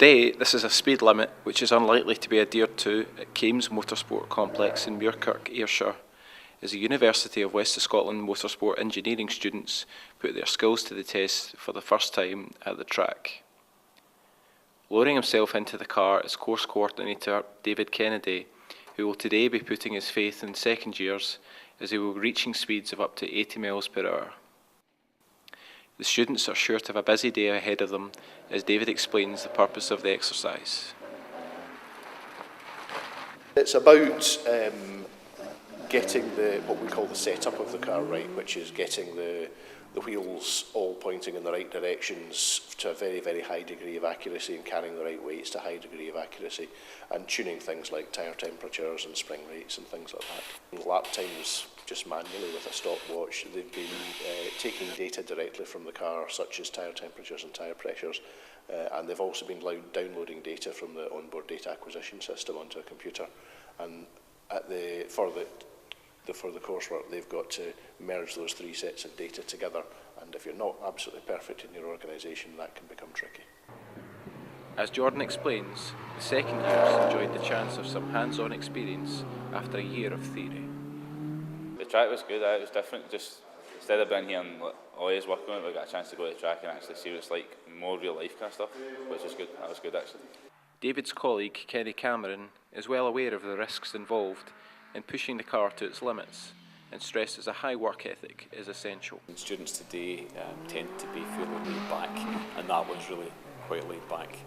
Today, this is a speed limit which is unlikely to be adhered to at Kames Motorsport Complex in Muirkirk, Ayrshire, as the University of West of Scotland Motorsport Engineering students put their skills to the test for the first time at the track. Lowering himself into the car is course coordinator David Kennedy, who will today be putting his faith in second years as they will be reaching speeds of up to 80 miles per hour. The students are sure to have a busy day ahead of them as David explains the purpose of the exercise. It's about getting what we call the setup of the car right, which is getting the wheels all pointing in the right directions to a very, very high degree of accuracy and carrying the right weights to a high degree of accuracy, and tuning things like tyre temperatures and spring rates and things like that. Lap times just manually with a stopwatch. They've been taking data directly from the car, such as tyre temperatures and tyre pressures, and they've also been downloading data from the onboard data acquisition system onto a computer. And for the coursework, they've got to merge those three sets of data together, and if you're not absolutely perfect in your organisation, that can become tricky. As Jordan explains, the second years enjoyed the chance of some hands-on experience after a year of theory. The track was good, it was different. Just instead of being here and always working on it, we got a chance to go to the track and actually see what it's like, more real life kind of stuff, which is good. That was good actually. David's colleague Kenny Cameron is well aware of the risks involved in pushing the car to its limits and stresses a high work ethic is essential. Students today tend to be fairly laid back, and that was really quite laid back.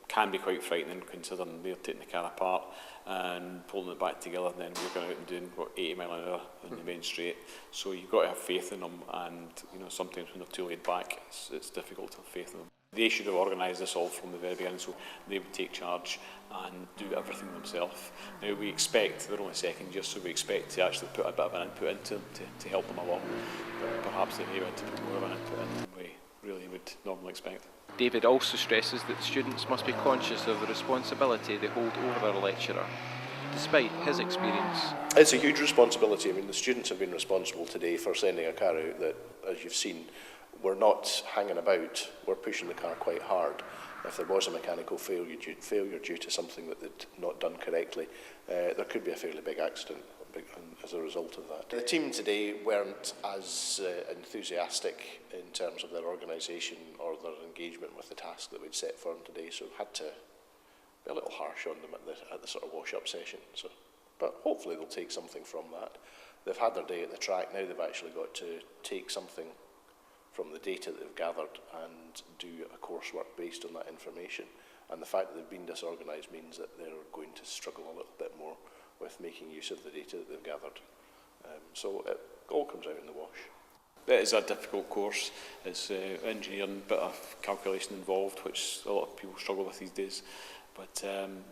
Can be quite frightening considering they're taking the car apart and pulling it back together, and then we're going out and doing 80 mile an hour in the main straight. So you've got to have faith in them, and sometimes when they're too laid back, it's difficult to have faith in them. They should have organised this all from the very beginning, so they would take charge and do everything themselves. Now we expect, they're only second year, so we expect to actually put a bit of an input into them to help them along, but perhaps they may want to put more of an input in than we really would normally expect. David also stresses that students must be conscious of the responsibility they hold over their lecturer, despite his experience. It's a huge responsibility. I mean, the students have been responsible today for sending a car out that, as you've seen, we're not hanging about, we're pushing the car quite hard. If there was a mechanical failure due to something that they'd not done correctly, there could be a fairly big accident as a result of that. The team today weren't as enthusiastic in terms of their organisation or their engagement with the task that we'd set for them today, so had to be a little harsh on them at the sort of wash-up session. But hopefully they'll take something from that. They've had their day at the track, now they've actually got to take something from the data that they've gathered and do a coursework based on that information. And the fact that they've been disorganised means that they're going to struggle a little bit more with making use of the data that they've gathered. So it all comes out in the wash. It is a difficult course. It's engineering, bit of calculation involved, which a lot of people struggle with these days. But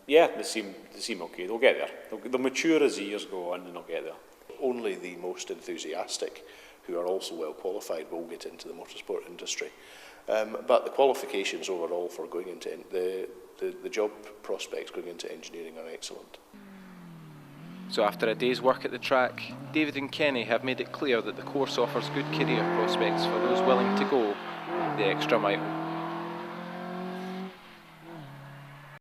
yeah, they seem okay. They'll get there. They'll mature as the years go on, and they'll get there. Only the most enthusiastic, who are also well qualified, will get into the motorsport industry. But the qualifications overall for going into the job prospects going into engineering are excellent. So after a day's work at the track, David and Kenny have made it clear that the course offers good career prospects for those willing to go the extra mile.